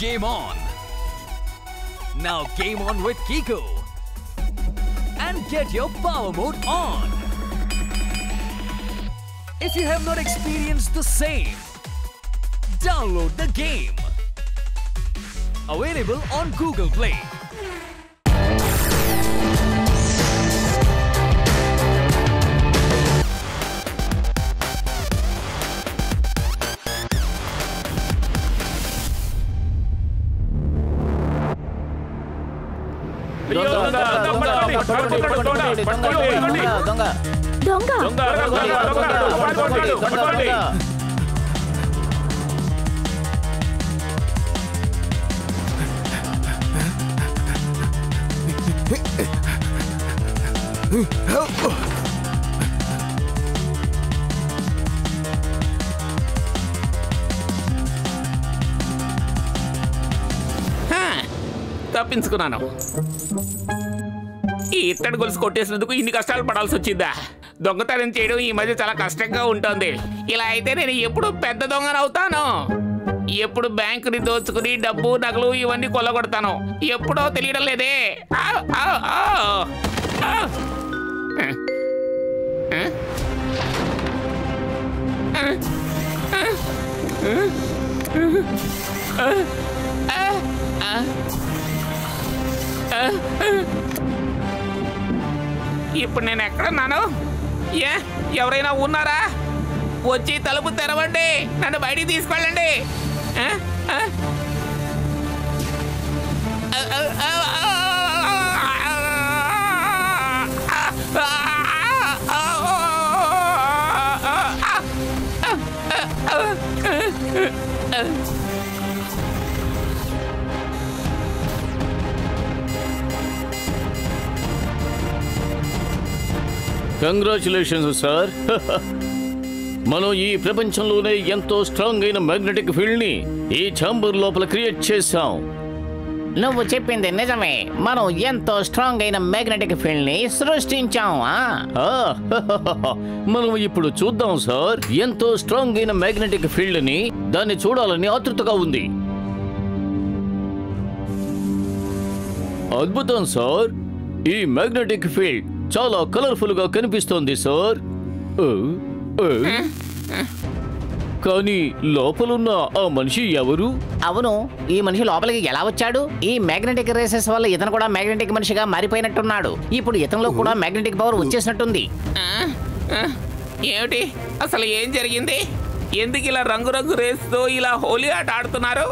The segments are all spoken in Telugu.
Game on! Now game on with Kiko and get your power mode on! If you have not experienced the same, download the game. Available on Google Play. తప్పించుకున్నాను. ఈ ఇత్తడి గొలుసు కొట్టేసినందుకు ఇన్ని కష్టాలు పడాల్సి వచ్చిందా? దొంగతనం చేయడం ఈ మధ్య చాలా కష్టంగా ఉంటుంది. ఇలా అయితే నేను ఎప్పుడు పెద్ద దొంగనవుతాను. ఎప్పుడు బ్యాంకుని దోచుకుని డబ్బు నగలు ఇవన్నీ కొల్లగొడతాను. ఎప్పుడో తెలియడం లేదే. ఇప్పుడు నేను ఎక్కడున్నాను? ఎవరైనా ఉన్నారా? వచ్చి తలుపు తెరవండి, నన్ను బయటికి తీసుకెళ్ళండి. Congratulations sir. మనం ఈ ప్రపంచంలోనే ఎంతో స్ట్రాంగ్ అయిన మ్యాగ్నెటిక్ ఫీల్డ్ ని ఈ ఛాంబర్ లోపల క్రియేట్ చేశాం. నువ్వు చెప్పింది నిజమే. మనం ఎంతో స్ట్రాంగ్ అయిన మ్యాగ్నెటిక్ ఫీల్డ్ ని సృష్టించాం. మనం ఇప్పుడు చూద్దాం సార్. ఎంతో స్ట్రాంగ్ అయిన మ్యాగ్నెటిక్ ఫీల్డ్ ని దాన్ని చూడాలని ఆతృతగా ఉంది. అద్భుతం సార్. ఈ మ్యాగ్నెటిక్ ఫీల్డ్ చాలా కలర్ఫుల్ గా కనిపిస్తోంది సార్. కానీ లోపలున్న ఆ మనిషి ఎవరు? అవును, ఈ మనిషి లోపలికి ఎలా వచ్చాడు? ఈ మ్యాగ్నెటిక్ రేసెస్ వల్ల ఇతను కూడా మ్యాగ్నెటిక్ మనిషిగా మారిపోయినట్టున్నాడు. ఇప్పుడు ఇతనిలో కూడా మ్యాగ్నెటిక్ పవర్ వచ్చేసినట్టుంది. ఏమిటి అసలు ఏం జరిగింది? ఎందుకు ఇలా రంగురంగు రేస్తో ఇలా హోలీ ఆట ఆడుతున్నారు?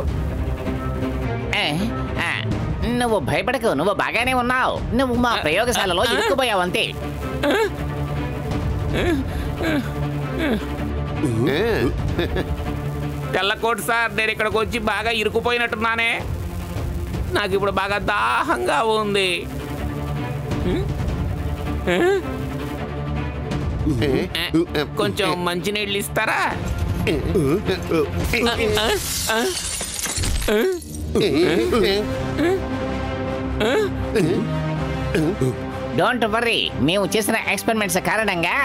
నువ్వు భయపడకు, నువ్వు బాగానే ఉన్నావు. నువ్వు మా ప్రయోగశాలలో ఇరుక్కుపోయావు అంతే. తెల్లకోట్ సార్, నేను ఇక్కడికి వచ్చి బాగా ఇరుక్కుపోయినట్టున్నానే. నాకు ఇప్పుడు బాగా దాహంగా ఉంది. కొంచెం మంచినీళ్ళు ఇస్తారా? డోంట్ వర్రీ, మేము చేసిన ఎక్స్పెరిమెంట్స్ కారణంగా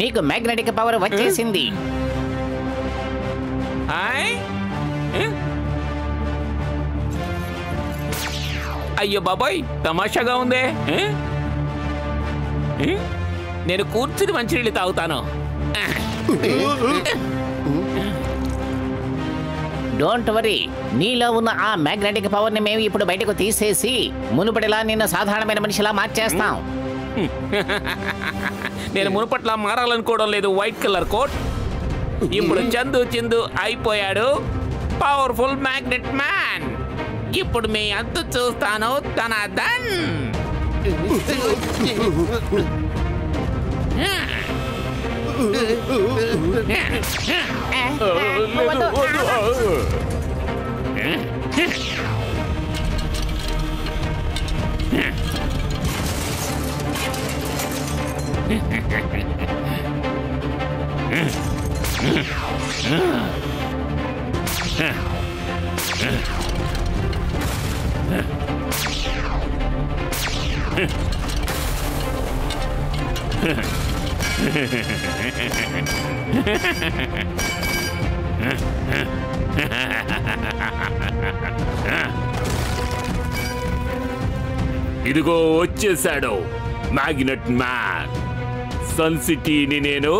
నీకు మ్యాగ్నెటిక్ పవర్ వచ్చేసింది. అయ్యో బాబాయ్, తమాషాగా ఉందే. నేను కూర్చుని మంచినీళ్ళు తాగుతాను. డోంట్ వరీ, నీలో ఉన్న ఆ మ్యాగ్నెటిక్ పవర్ ని మేము ఇప్పుడు బయటకు తీసేసి మునుపటిలా నిన్ను సాధారణమైన మనిషిలా మార్చేస్తాం. నేను మునుపట్లా మారాలనుకోవడం లేదు. వైట్ కలర్ కోట్ ఇప్పుడు చందు చిందు అయిపోయాడు. Powerful magnet man. ఇప్పుడు మీ అంతు చూస్తాను. తన దన్ ఇదిగో వచ్చేసాడు మ్యాగ్నెట్ మ్యాన్. సన్ సిటీని నేను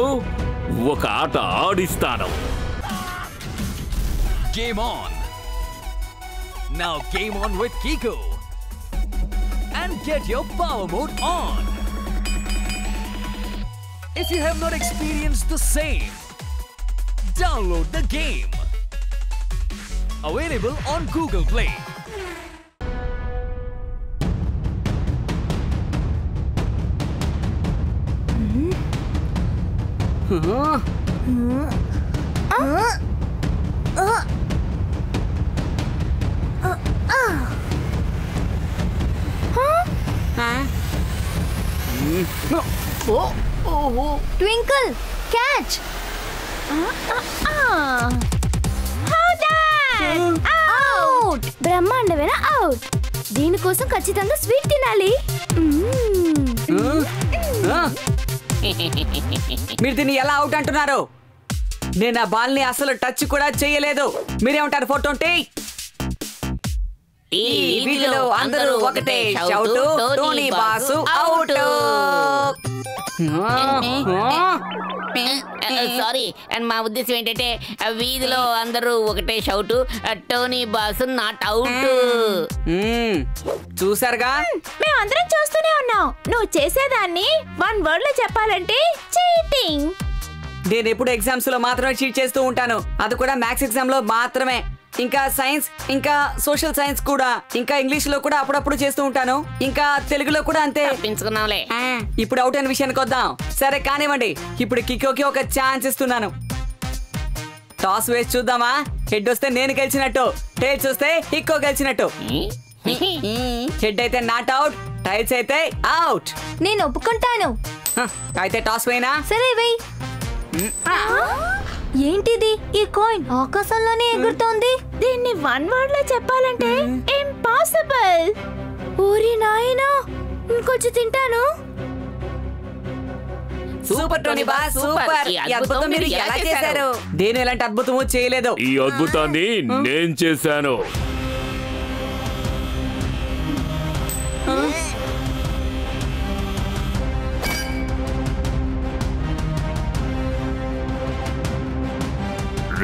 ఒక ఆట ఆడిస్తాను. Game on. Now game on with Kiko. And get your power mode on. If you have not experienced the same, download the game. Available on Google Play. Twinkle, catch! Out! బ్రహ్మాండమైన అవుట్. దీనికోసం ఖచ్చితంగా స్వీట్ తినాలి. మీరు దీన్ని ఎలా అవుట్ అంటున్నారు? నేను ఆ బాల్ ని అసలు టచ్ కూడా చేయలేదు. మీరేమంటారు 420? ఈ వీధిలో అందరూ ఒకటే shout, Tony boss out. Sorry, మా ఉద్దేశం ఏంటంటే వీధిలో అందరూ ఒకటే shout, Tony boss not out. చూసారుగా, మేమందరం చూస్తూనే ఉన్నాం. నువ్వు చేసేదాన్ని 1 వర్డ్ లో చెప్పాలంటే చీటింగ్. నేను ఎప్పుడు ఎగ్జామ్స్ లో మాత్రమే చీట్ చేస్తూ ఉంటాను. అది కూడా మ్యాథ్స్ ఎగ్జామ్ లో మాత్రమే. ఇంకా సైన్స్, ఇంకా సోషల్ సైన్స్ కూడా, ఇంకా ఇంగ్లీష్ లో కూడా అప్పుడప్పుడు చేస్తూ ఉంటాను. ఇంకా తెలుగులో కూడా అంతే. ఇప్పుడు అవుట్ అయిన విషయానికి వద్దాం. సరే కానివ్వండి. ఇప్పుడు కికోకి ఒక ఛాన్స్ ఇస్తున్నాను. టాస్ వేసి చూద్దామా? హెడ్ వస్తే నేను గెలిచినట్టు, టైల్స్ వస్తే కికో గెలిచినట్టు. హెడ్ అయితే నాట్ అవుట్, టైల్స్ అయితే అవుట్. నేను ఒప్పుకుంటాను. అయితే టాస్ వేయనా? సరే వెయ్. ఏంటిది? ఈ కాయిన్ ఆకాశంలోనే ఎగురుతోంది. దీన్ని 1 వర్డ్ లో చెప్పాలంటే ఇంపాసిబుల్. ఓరి నాయనా, ఇంకొంచెం తింటాను. Super Tony boss, super. ఈ అద్భుతం మీరు ఎలా చేశారు? నేను ఎలాంటి అద్భుతము చేయలేదు. ఈ అద్భుతాన్ని నేను చేశాను.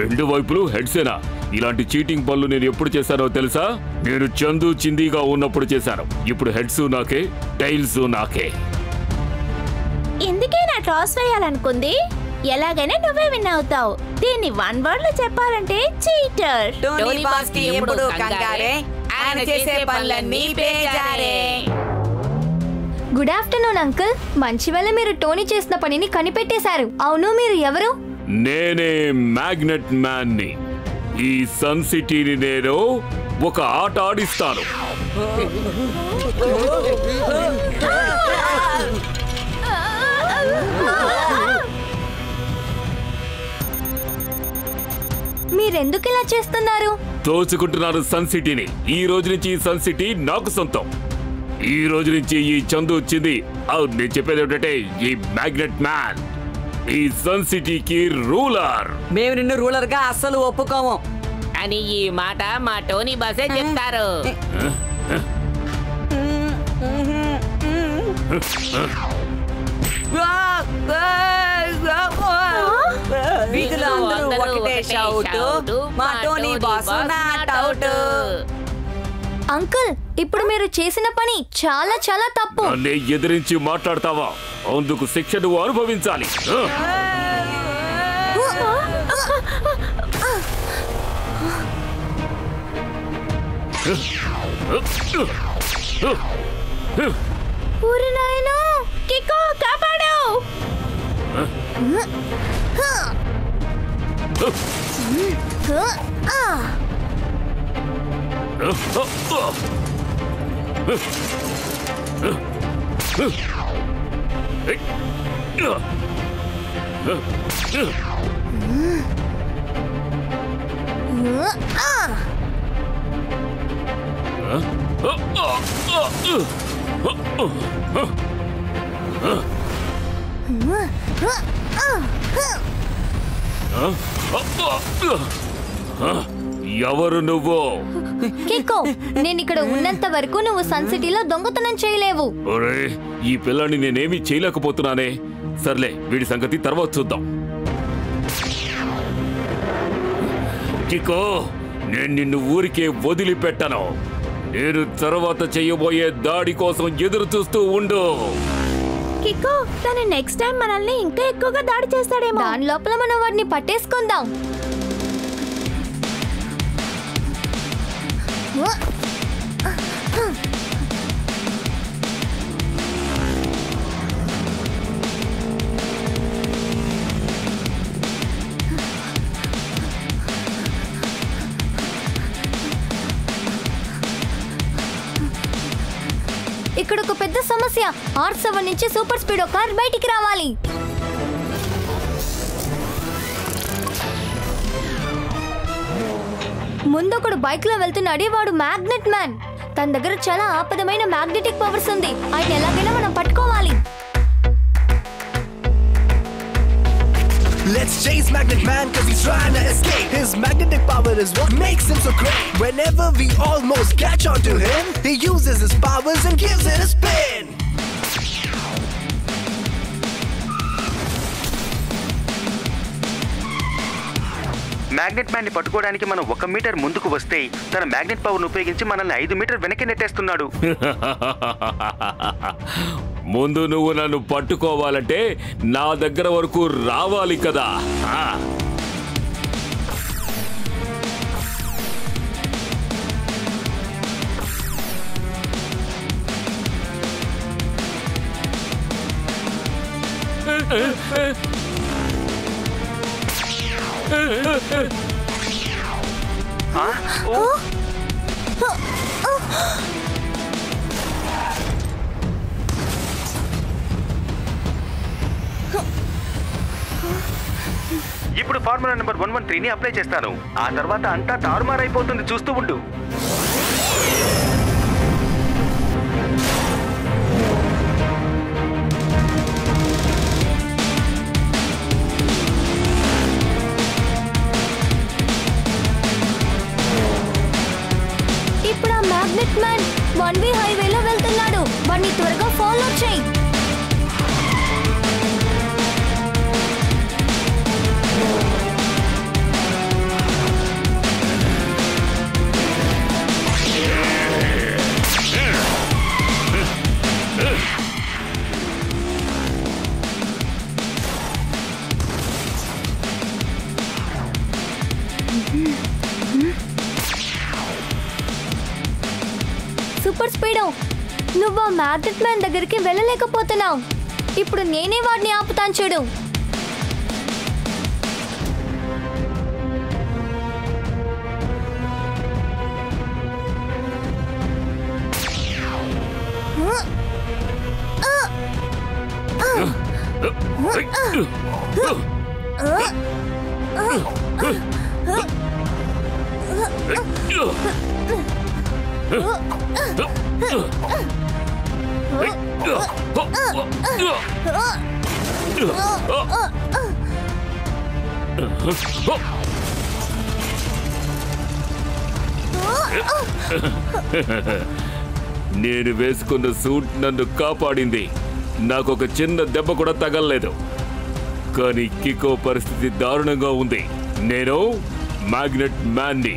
రెండు వైపులు హెడ్సేనా? ఇలాంటి చీటింగ్ పనులు నేను ఎప్పుడు చేశానో తెలుసా? నేను చందు చిందీగా ఉన్నప్పుడు చేశాను. ఇప్పుడు హెడ్స్ నాకే, టైల్స్ నాకే. ఎందుకైనా టాస్ వేయాలనుకుంది? ఎలాగైనా నువ్వే విన్ అవుతావు. దీన్ని 1 వర్డ్ లో చెప్పాలంటే చీటర్. టోనీ బాస్ కి ఎప్పుడు కంగారే, ఆయన చేసే పనులన్నీ బేజారే. Good afternoon uncle. మంచి వేళ మీరు టోనీ చేసిన పనిని కనిపెట్టేశారు. అవును, మీరు ఎవరు? నేనే మ్యాగ్నెట్ మ్యాన్ ని. ఈ సన్ సిటీని నేను ఒక ఆట ఆడిస్తాను. మీరెందుకు ఇలా చేస్తున్నారు? దోచుకుంటున్నారు సన్ సిటీని. ఈ రోజు నుంచి ఈ సన్ సిటీ నాకు సొంతం. ఈ రోజు నుంచి ఈ చందు వచ్చింది. అవును, నేను చెప్పేది ఏంటంటే ఈ మ్యాగ్నెట్ మ్యాన్ ఈ సన్ సిటీకి రూలర్. మేము నిన్ను రూలర్ గా అస్సలు ఒప్పుకోము అని ఈ మాట మా టోనీ బాసే చెప్తారు. వీధిలో అందరూ ఒకటే షౌట్, మా Tony boss not out. Uncle, ఇప్పుడు మీరు చేసిన పని చాలా చాలా తప్పు. నన్ను ఎదిరించి మాట్లాడతావా? అందుకు శిక్ష నువ్వు అనుభవించాలి. ఊరి నాయనా, కికో కాపాడు. ఎవరు నువ్వు? కికో, నేను ఇక్కడ ఉన్నంత వరకు నువ్వు సన్ సిటీలో దొంగతనం చేయలేవు. ఒరే, ఈ పిల్లాన్ని నేనేమీ చేయలేకపోతున్నానే. సర్లే, వీడి సంగతి తర్వాత చూద్దాం. కికో, నేను నిన్ను ఊరికే వదిలిపెట్టను. నేను తర్వాత చేయబోయే దాడి కోసం ఎదురు చూస్తూ ఉండు. కికో, తను నెక్స్ట్ టైం మనల్ని ఇంకా ఎక్కువగా దాడి చేస్తాడేమో. దాని లోపల మనం వాడిని పట్టేసుకుందాం. ఇక్కడ ఒక పెద్ద సమస్య. R7 నుంచి సూపర్ స్పీడో కార్ బయటికి రావాలి. ముందొకడు బైక్ లో వెళ్తున్నాడు. వాడు మ్యాగ్నెట్ మ్యాన్. తన దగ్గర చాలా ఆపదమైన మ్యాగ్నెటిక్ పవర్స్ ఉంది. ఆయన ఎలాగైనా మనం పట్టుకోవాలి. Let's chase Magnet Man cause he's trying to escape. His magnetic power is what makes him so great. Whenever we almost catch on to him, he uses his powers and gives it a spin. Magnet man ని పట్టుకోవడానికి మనం 1 మీటర్ ముందుకు వస్తే తన మ్యాగ్నెట్ పవర్ ఉపయోగించి మనల్ని 5 మీటర్ వెనక్కి నెట్టేస్తున్నాడు. ముందు నువ్వు నన్ను పట్టుకోవాలంటే నా దగ్గర వరకు రావాలి కదా. ఇప్పుడు ఫార్ములా నెంబర్ 113ని అప్లై చేస్తాను. ఆ తర్వాత అంతా తారుమారైపోతుంది, చూస్తూ ఉండు. ఇప్పుడు ఆ మ్యాగ్నెట్ మ్యాన్ 1V హైవేలో వెళ్తున్నాడు. వాడిని త్వరగా ఫాలో చేయి. సూపర్ స్పీడో, నువ్వు ఆ మ్యాగ్నెట్ మ్యాన్ దగ్గరికి వెళ్ళలేకపోతున్నావు. ఇప్పుడు నేనే వాడిని ఆపుతాను చూడు. నేను వేసుకున్న సూట్ నన్ను కాపాడింది. నాకొక చిన్న దెబ్బ కూడా తగలలేదు. కానీ కికో పరిస్థితి దారుణంగా ఉంది. నేను మ్యాగ్నెట్ మ్యాన్ని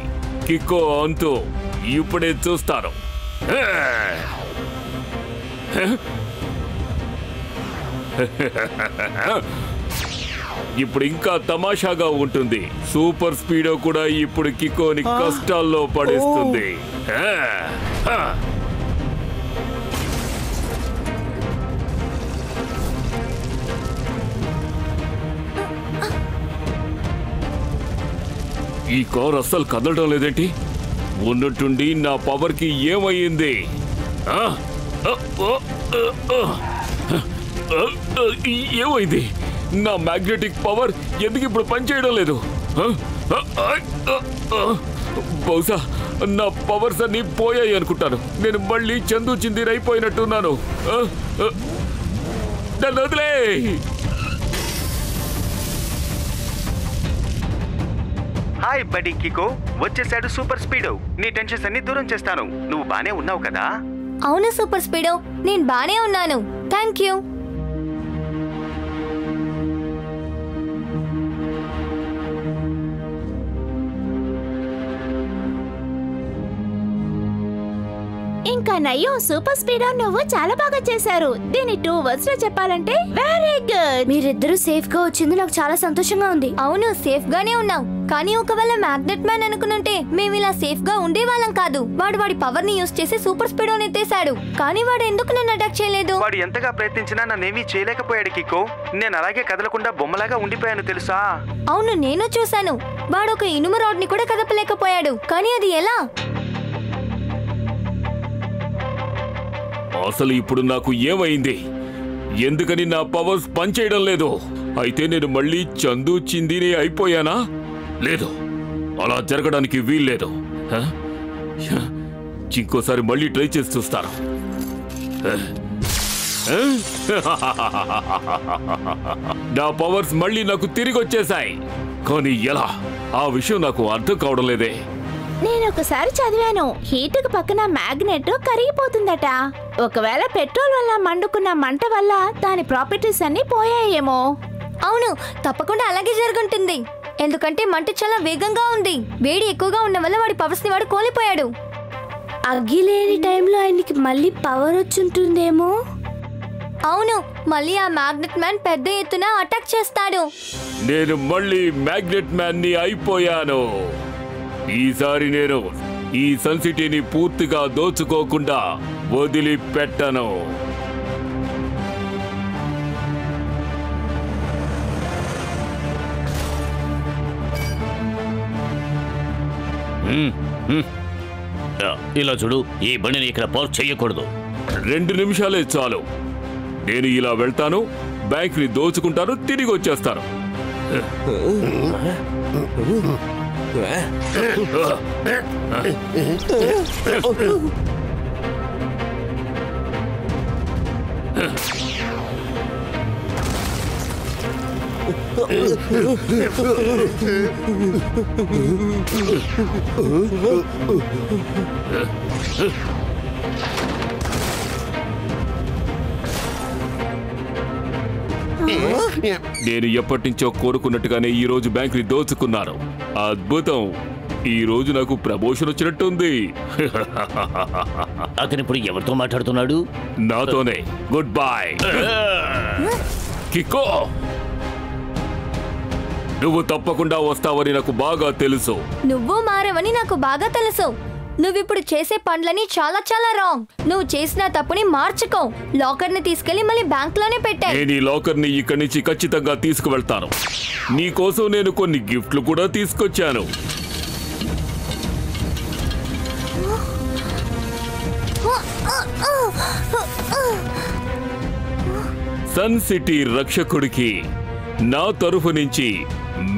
కికో అంటూ ఇప్పుడే చూస్తాను. ఇప్పుడు ఇంకా తమాషాగా ఉంటుంది. సూపర్ స్పీడో కూడా ఇప్పుడు కికోని కష్టాల్లో పడేస్తుంది. ఈ కార్ అస్సలు కదలడం లేదేంటి? ఉన్నట్టుండి నా పవర్ కి ఏమయ్యింది? ఏమైంది? నా మ్యాగ్నెటిక్ పవర్ ఎందుకు ఇప్పుడు పనిచేయడం లేదు? బహుశా నా పవర్స్ అన్ని పోయాయి అనుకుంటాను. నేను మళ్ళీ చందు చిందిరైపోయినట్టున్నాను. నన్ను వదిలే. హాయ్ బడీ కికో, వచ్చేసాడు సూపర్ స్పీడో. నీ టెన్షన్స్ అన్ని దూరం చేస్తాను. నువ్వు బానే ఉన్నావు కదా? అవును సూపర్ స్పీడో, నేను బానే ఉన్నాను. Thank you. ఇంకా నయ్యం సూపర్ స్పీడో, నువ్వు చాలా బాగా చేశారు. దీని 2 words లో చెప్పాలంటే వెరీ గుడ్. మీరిద్దరూ సేఫ్ గా వచ్చింది నాకు చాలా సంతోషంగా ఉంది. అవును సేఫ్ గానే ఉన్నాం, కానీ ఒకవేళ మ్యాగ్నెట్ మ్యాన్ అనుకునుంటే మేము ఇలా సేఫ్ గా ఉండేవాళ్ళం కాదు. వాడి పవర్ ని యూస్ చేసి సూపర్ స్పీడోని ఎత్తేసాడు, కానీ వాడు ఎందుకు నన్ను అటాక్ చేయలేదు? వాడు ఎంతగా ప్రయత్నించినా నన్నేమీ చేయలేకపోయాడు కికో. నేను అలాగే కదలకుండా బొమ్మలాగా ఉండిపోయాను తెలుసా? అవును నేను చూశాను. వాడు ఒక ఇనుము రాడ్ ని కూడా కదపలేకపోయాడు, కానీ అది ఎలా? అసలు ఇప్పుడు నాకు ఏమైంది? ఎందుకని నా పవర్స్ పనిచేయడం లేదు? అయితే నేను మళ్ళీ చందు చిందిని అయిపోయానా? లేదు, అలా జరగడానికి వీల్లేదు. ఇంకోసారి మళ్ళీ ట్రై చేసి చూస్తాను. నా పవర్స్ మళ్ళీ నాకు తిరిగి వచ్చేసాయి, కానీ ఎలా? ఆ విషయం నాకు అర్థం కావడం లేదే. నేను ఒకసారి చదివాను, హీట్ కు పక్కన మ్యాగ్నెట్ కరిగిపోతుందట. ఒకవేళ పెట్రోల్ వల్ల మండుకున్న మంట వల్ల దాని ప్రాపర్టీస్ అన్ని పోయాయేమో. అవును తప్పకుండా అలాగే జరుగుంటుంది, ఎందుకంటే మంట చాలా వేగంగా ఉంది. వేడి ఎక్కువగా ఉన్న వల్ల వాడి పవర్స్ ని వాడు కోల్పోయాడు. అగ్గి లేని టైంలో ఆయనకి మళ్ళీ పవర్ వచ్చుంటుందేమో. అవును, మళ్ళీ ఆ మ్యాగ్నెట్ మ్యాన్ పెద్ద ఎత్తున అటాక్ చేస్తాడు. నేను మళ్ళీ మ్యాగ్నెట్ మ్యాన్ ని అయిపోయాను. ఈసారి నేను ఈ సన్ సిటీని పూర్తిగా దోచుకోకుండా వదిలిపెట్టను. ఇలా చూడు, ఈ బండిని ఇక్కడ పార్క్ చేయకూడదు. 2 నిమిషాలే చాలు. నేను ఇలా వెళ్తాను, బ్యాంక్ ని దోచుకుంటాను, తిరిగి వచ్చేస్తాను. నేను ఎప్పటి నుంచో కోరుకున్నట్టుగానే ఈ రోజు బ్యాంక్ ని దోచుకున్నాను. అద్భుతం, ఈ రోజు నాకు ప్రమోషన్ వచ్చినట్టుంది. అతను ఇప్పుడు ఎవరితో మాట్లాడుతున్నాడు? నాతోనే. Good bye Kicko. నువ్వు తప్పకుండా వస్తావని నాకు బాగా తెలుసు. నువ్వు మారవని నాకు బాగా తెలుసు. నువ్విప్పుడు చేసే పనులని చాలా చాలా రాంగ్. నువ్వు చేసిన తప్పుని మార్చుకో. లాకర్ ని తీసుకెళ్లి మళ్ళీ బ్యాంక్ లోనే పెట్టా. నేను ఈ లాకర్ ని ఇక్కడి నుంచి ఖచ్చితంగా తీసుకువెళ్తాను. నీ కోసం నేను కొన్ని గిఫ్ట్లు కూడా తీసుకొచ్చాను. సన్ సిటీ రక్షకుడికి నా తరఫు నుంచి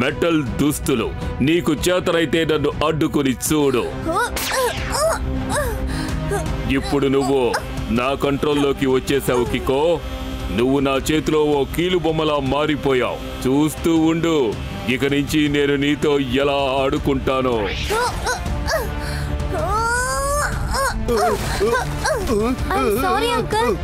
మెటల్ దుస్తులు. నీకు చేతనైతే నన్ను అడ్డుకుని చూడు. ఇప్పుడు నువ్వు నా కంట్రోల్లోకి వచ్చేసావు కికో. నువ్వు నా చేతిలో ఓ కీలు బొమ్మలా మారిపోయావు. చూస్తూ ఉండు, ఇక నుంచి నేను నీతో ఎలా ఆడుకుంటానో. Sorry uncle.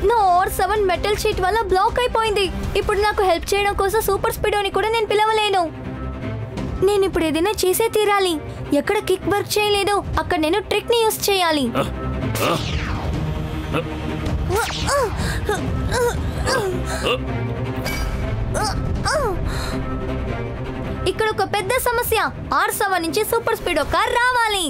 నా R7 మెటల్ షీట్ వల్ల బ్లాక్ అయిపోయింది. ఇప్పుడు నాకు హెల్ప్ చేయడం కోసం సూపర్ స్పీడోని కూడా నేను పిలవలేను. నేను ఇప్పుడు ఏదైనా చేసే తీరాలి. ఎక్కడ కిక్ వర్క్ చేయలేదో అక్కడ నేను ట్రిక్ ని యూస్ చేయాలి. ఇక్కడ ఒక పెద్ద సమస్య. R7 నుంచి సూపర్ స్పీడో కార్ రావాలి.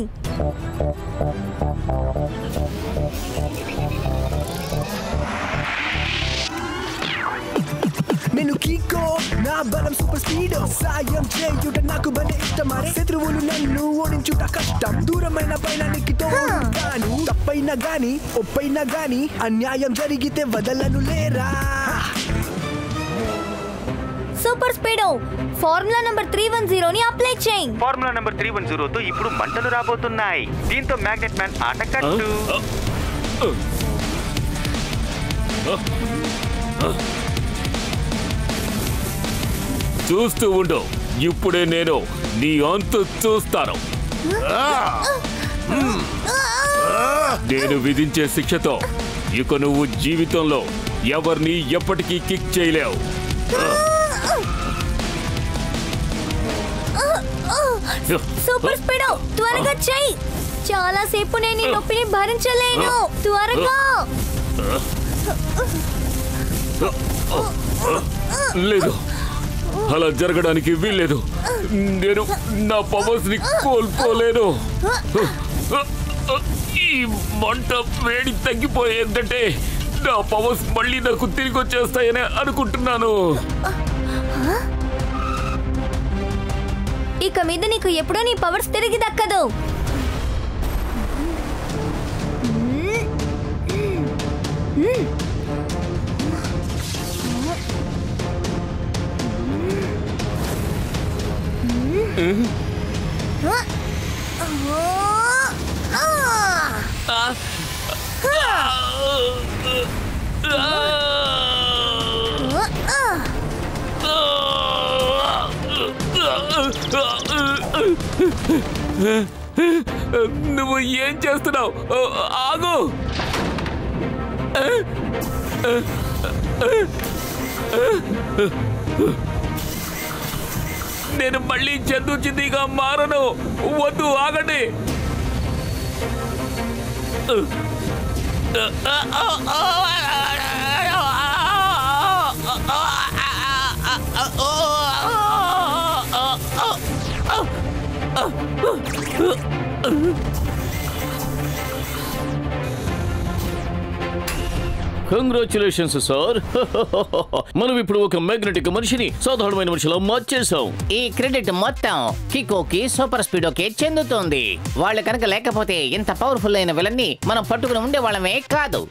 నేను కికో, నా బలం సూపర్ స్పీడ్. సాయం చేయుట నాకు భలే ఇష్టమరే. శత్రువులు నన్ను ఓడించుట కష్టం. దూరమైన పైనానికి తోడుతాను. తప్పైనా గాని ఒప్పైనా గాని అన్యాయం జరిగితే వదలను లేరా. సూపర్ స్పీడో ఫార్ములా నంబర్ 310ని అప్లై చేయి. ఫార్ములా నంబర్ 310తో ఇప్పుడు మంటలు రాబోతున్నాయి. దీంతో మ్యాగ్నెట్ మ్యాన్ ఆట కట్టు. చూస్తూ ఉండు, ఇప్పుడే నేను నీ అంతు చూస్తాను. నేను విధించే శిక్షతో ఇక నువ్వు జీవితంలో ఎవరిని ఎప్పటికీ కిక్ చేయలేవు. సూపర్ స్పీడో త్వరగా చెయ్యి. చాలా సేపు నేను ఈ నొప్పిని భరించలేను. త్వరగా. లేదు, అలా జరగడానికి వీల్లేదు. నేను నా పవర్స్ ని కోల్పోలేను. ఈ మంట వేడి తగ్గిపోయేందంటే నా పవర్స్ మళ్ళీ నాకు తిరిగి వచ్చేస్తాయని అనుకుంటున్నాను. ఇక మీద నీకు ఎప్పుడో నీ పవర్స్ తిరిగి దక్కదు. నువ్వు ఏం చేస్తున్నావు? ఆగు. నేను మళ్ళీ చెందుచిందిగా మారను. వద్దు, ఆగండి. Congratulations sir. మనం ఇప్పుడు ఒక మ్యాగ్నెటిక్ మనిషిని సాధారణమైన మనిషిలో మార్చేసాం. ఈ క్రెడిట్ మొత్తం కికోకి సూపర్ స్పీడోకి చెందుతుంది. వాళ్ళు కనుక లేకపోతే ఇంత పవర్ఫుల్ అయిన విలన్ని మనం పట్టుకుని ఉండే వాళ్ళమే కాదు.